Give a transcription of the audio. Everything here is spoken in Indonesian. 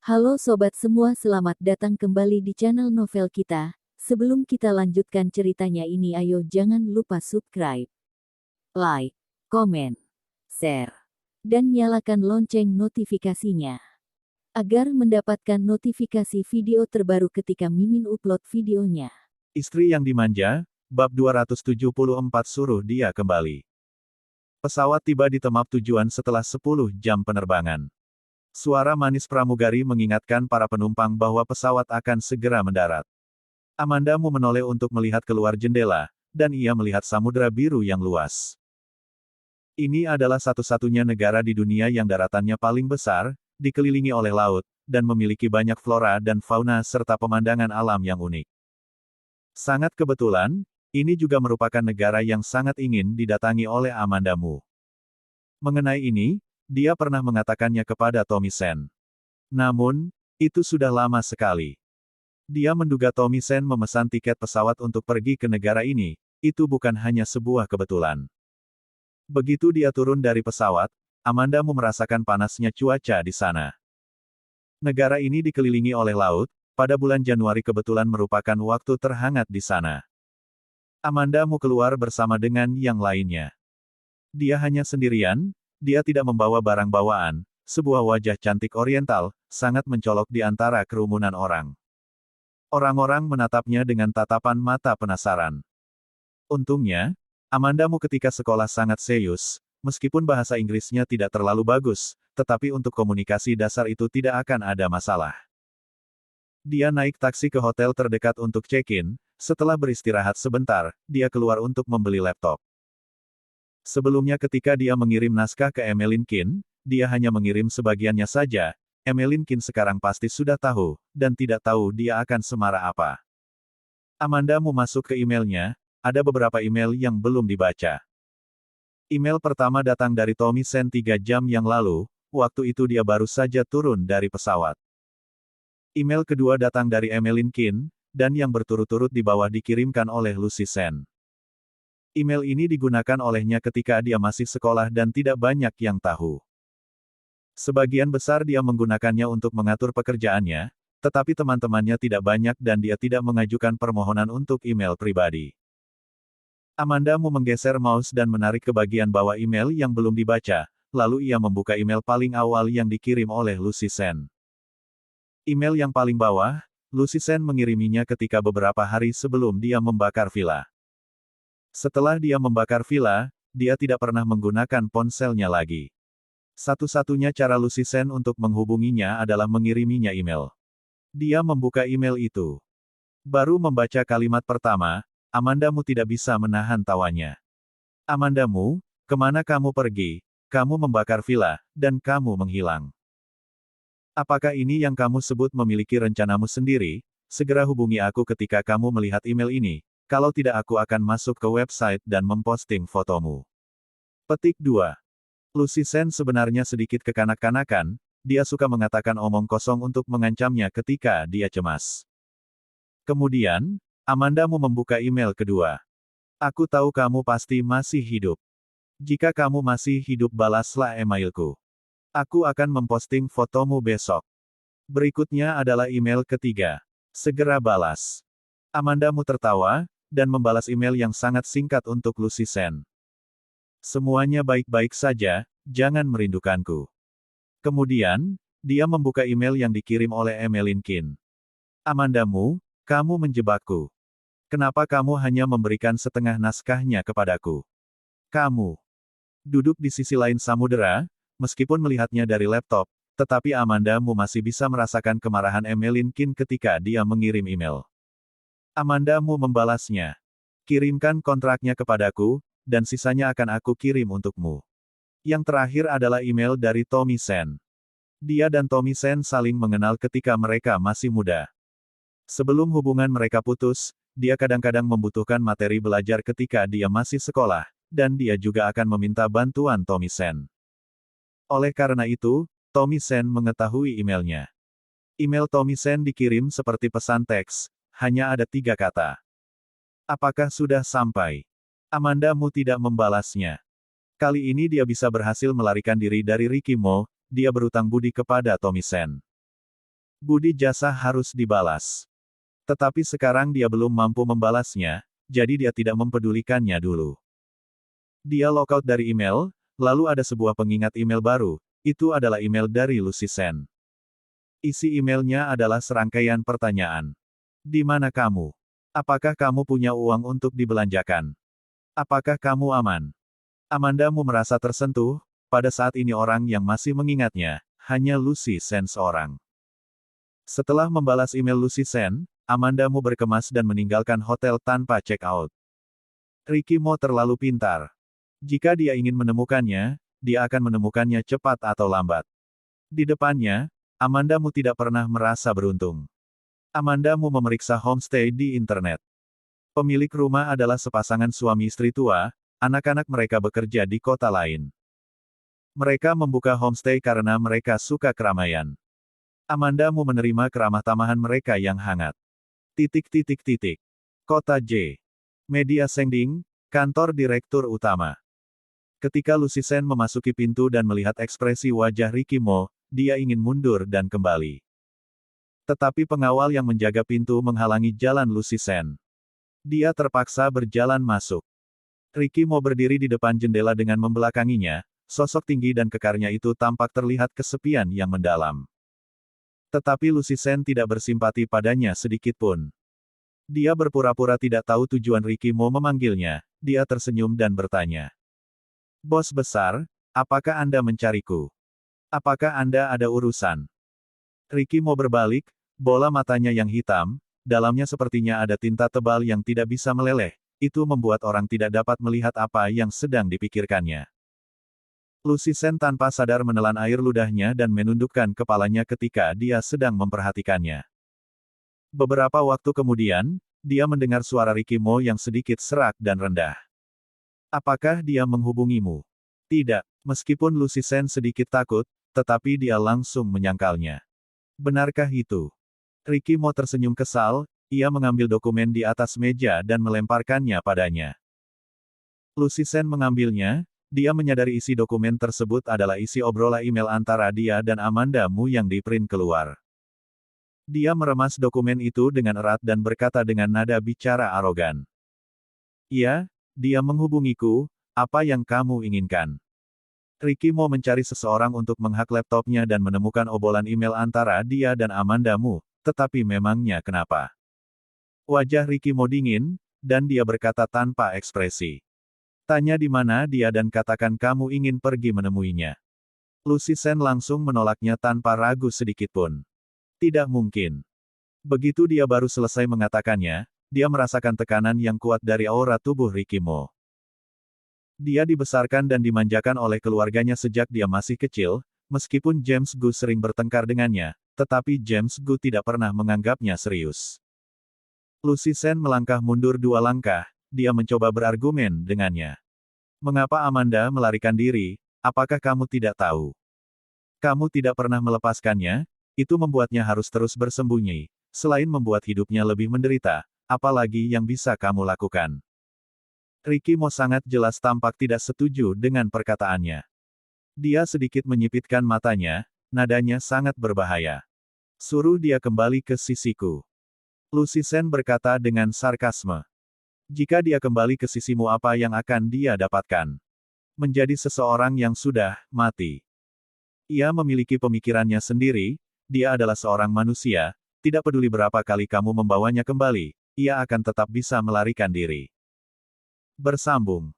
Halo sobat semua, selamat datang kembali di channel novel kita. Sebelum kita lanjutkan ceritanya ini, ayo jangan lupa subscribe, like, komen, share, dan nyalakan lonceng notifikasinya agar mendapatkan notifikasi video terbaru ketika Mimin upload videonya. Istri yang dimanja, bab 274 suruh dia kembali. Pesawat tiba di tempat tujuan setelah 10 jam penerbangan. Suara manis pramugari mengingatkan para penumpang bahwa pesawat akan segera mendarat. Amanda menoleh untuk melihat keluar jendela, dan ia melihat samudera biru yang luas. Ini adalah satu-satunya negara di dunia yang daratannya paling besar, dikelilingi oleh laut, dan memiliki banyak flora dan fauna serta pemandangan alam yang unik. Sangat kebetulan, ini juga merupakan negara yang sangat ingin didatangi oleh Amanda Mu. Mengenai ini, dia pernah mengatakannya kepada Tommy Sen. Namun, itu sudah lama sekali. Dia menduga Tommy Sen memesan tiket pesawat untuk pergi ke negara ini, itu bukan hanya sebuah kebetulan. Begitu dia turun dari pesawat, Amanda merasakan panasnya cuaca di sana. Negara ini dikelilingi oleh laut, pada bulan Januari kebetulan merupakan waktu terhangat di sana. Amanda keluar bersama dengan yang lainnya. Dia hanya sendirian, dia tidak membawa barang bawaan, sebuah wajah cantik oriental, sangat mencolok di antara kerumunan orang. Orang-orang menatapnya dengan tatapan mata penasaran. Untungnya, Amanda ketika sekolah sangat serius, meskipun bahasa Inggrisnya tidak terlalu bagus, tetapi untuk komunikasi dasar itu tidak akan ada masalah. Dia naik taksi ke hotel terdekat untuk check-in, setelah beristirahat sebentar, dia keluar untuk membeli laptop. Sebelumnya ketika dia mengirim naskah ke Emmeline Kin, dia hanya mengirim sebagiannya saja. Emmeline Kin sekarang pasti sudah tahu, dan tidak tahu dia akan semarah apa. Amanda masuk ke emailnya, ada beberapa email yang belum dibaca. Email pertama datang dari Tommy Sen 3 jam yang lalu, waktu itu dia baru saja turun dari pesawat. Email kedua datang dari Emmeline Kin, dan yang berturut-turut di bawah dikirimkan oleh Lucy Sen. Email ini digunakan olehnya ketika dia masih sekolah dan tidak banyak yang tahu. Sebagian besar dia menggunakannya untuk mengatur pekerjaannya, tetapi teman-temannya tidak banyak dan dia tidak mengajukan permohonan untuk email pribadi. Amanda menggeser mouse dan menarik ke bagian bawah email yang belum dibaca, lalu ia membuka email paling awal yang dikirim oleh Lucy Sen. Email yang paling bawah, Lucy Sen mengiriminya ketika beberapa hari sebelum dia membakar villa. Setelah dia membakar villa, dia tidak pernah menggunakan ponselnya lagi. Satu-satunya cara Lucy Sen untuk menghubunginya adalah mengiriminya email. Dia membuka email itu. Baru membaca kalimat pertama, Amanda tidak bisa menahan tawanya. Amanda, kemana kamu pergi? Kamu membakar villa, dan kamu menghilang. Apakah ini yang kamu sebut memiliki rencanamu sendiri? Segera hubungi aku ketika kamu melihat email ini. Kalau tidak aku akan masuk ke website dan memposting fotomu. Petik 2. Lucy Sen sebenarnya sedikit kekanak-kanakan, dia suka mengatakan omong kosong untuk mengancamnya ketika dia cemas. Kemudian, Amanda membuka email kedua. Aku tahu kamu pasti masih hidup. Jika kamu masih hidup balaslah emailku. Aku akan memposting fotomu besok. Berikutnya adalah email ketiga. Segera balas. Amanda tertawa, dan membalas email yang sangat singkat untuk Lucy Sen. Semuanya baik-baik saja, jangan merindukanku. Kemudian, dia membuka email yang dikirim oleh Emmeline Kin. Amanda, kamu menjebakku. Kenapa kamu hanya memberikan setengah naskahnya kepadaku? Kamu duduk di sisi lain samudera, meskipun melihatnya dari laptop, tetapi Amanda masih bisa merasakan kemarahan Emmeline Kin ketika dia mengirim email. Amanda membalasnya. Kirimkan kontraknya kepadaku, dan sisanya akan aku kirim untukmu. Yang terakhir adalah email dari Tommy Sen. Dia dan Tommy Sen saling mengenal ketika mereka masih muda. Sebelum hubungan mereka putus, dia kadang-kadang membutuhkan materi belajar ketika dia masih sekolah, dan dia juga akan meminta bantuan Tommy Sen. Oleh karena itu, Tommy Sen mengetahui emailnya. Email Tommy Sen dikirim seperti pesan teks, hanya ada 3 kata. Apakah sudah sampai? Amanda tidak membalasnya. Kali ini dia bisa berhasil melarikan diri dari Ricky Mo, dia berutang budi kepada Tommy Sen. Budi jasa harus dibalas. Tetapi sekarang dia belum mampu membalasnya, jadi dia tidak mempedulikannya dulu. Dia logout dari email, lalu ada sebuah pengingat email baru, itu adalah email dari Lucy Sen. Isi emailnya adalah serangkaian pertanyaan. Di mana kamu? Apakah kamu punya uang untuk dibelanjakan? Apakah kamu aman? Amandamu merasa tersentuh, pada saat ini orang yang masih mengingatnya, hanya Lucy Sen seorang. Setelah membalas email Lucy Sen, Amandamu berkemas dan meninggalkan hotel tanpa check out. Ricky Mo terlalu pintar. Jika dia ingin menemukannya, dia akan menemukannya cepat atau lambat. Di depannya, Amandamu tidak pernah merasa beruntung. Amandamu memeriksa homestay di internet. Pemilik rumah adalah sepasangan suami istri tua, anak-anak mereka bekerja di kota lain. Mereka membuka homestay karena mereka suka keramaian. Amandamu menerima keramah tamahan mereka yang hangat. Kota J. Media Sending, kantor direktur utama. Ketika Lucy Sen memasuki pintu dan melihat ekspresi wajah Ricky Mo, dia ingin mundur dan kembali. Tetapi pengawal yang menjaga pintu menghalangi jalan Lucy Sen. Dia terpaksa berjalan masuk. Ricky Mo berdiri di depan jendela dengan membelakanginya, sosok tinggi dan kekarnya itu tampak terlihat kesepian yang mendalam. Tetapi Lucy Sen tidak bersimpati padanya sedikit pun. Dia berpura-pura tidak tahu tujuan Ricky Mo memanggilnya, dia tersenyum dan bertanya. Bos besar, apakah Anda mencariku? Apakah Anda ada urusan? Ricky Mo berbalik, bola matanya yang hitam, dalamnya sepertinya ada tinta tebal yang tidak bisa meleleh, itu membuat orang tidak dapat melihat apa yang sedang dipikirkannya. Lucy Sen tanpa sadar menelan air ludahnya dan menundukkan kepalanya ketika dia sedang memperhatikannya. Beberapa waktu kemudian, dia mendengar suara Ricky Mo yang sedikit serak dan rendah. Apakah dia menghubungimu? Tidak, meskipun Lucy Sen sedikit takut, tetapi dia langsung menyangkalnya. Benarkah itu? Ricky Mo tersenyum kesal, ia mengambil dokumen di atas meja dan melemparkannya padanya. Lucy Sen mengambilnya, dia menyadari isi dokumen tersebut adalah isi obrolan email antara dia dan Amandamu yang di-print keluar. Dia meremas dokumen itu dengan erat dan berkata dengan nada bicara arogan. Ya, dia menghubungiku, apa yang kamu inginkan? Ricky Mo mencari seseorang untuk menghack laptopnya dan menemukan obrolan email antara dia dan Amandamu, tetapi memangnya kenapa? Wajah Ricky Mo dingin, dan dia berkata tanpa ekspresi. Tanya di mana dia dan katakan kamu ingin pergi menemuinya. Lucy Sen langsung menolaknya tanpa ragu sedikitpun. Tidak mungkin. Begitu dia baru selesai mengatakannya, dia merasakan tekanan yang kuat dari aura tubuh Ricky Mo. Dia dibesarkan dan dimanjakan oleh keluarganya sejak dia masih kecil, meskipun James Gu sering bertengkar dengannya, tetapi James Gu tidak pernah menganggapnya serius. Lucy Sen melangkah mundur 2 langkah, dia mencoba berargumen dengannya. Mengapa Amanda melarikan diri, apakah kamu tidak tahu? Kamu tidak pernah melepaskannya, itu membuatnya harus terus bersembunyi, selain membuat hidupnya lebih menderita, apalagi yang bisa kamu lakukan? Ricky Mo sangat jelas tampak tidak setuju dengan perkataannya. Dia sedikit menyipitkan matanya, nadanya sangat berbahaya. Suruh dia kembali ke sisiku. Lucy Sen berkata dengan sarkasme. Jika dia kembali ke sisimu apa yang akan dia dapatkan? Menjadi seseorang yang sudah mati. Ia memiliki pemikirannya sendiri, dia adalah seorang manusia, tidak peduli berapa kali kamu membawanya kembali, ia akan tetap bisa melarikan diri. Bersambung.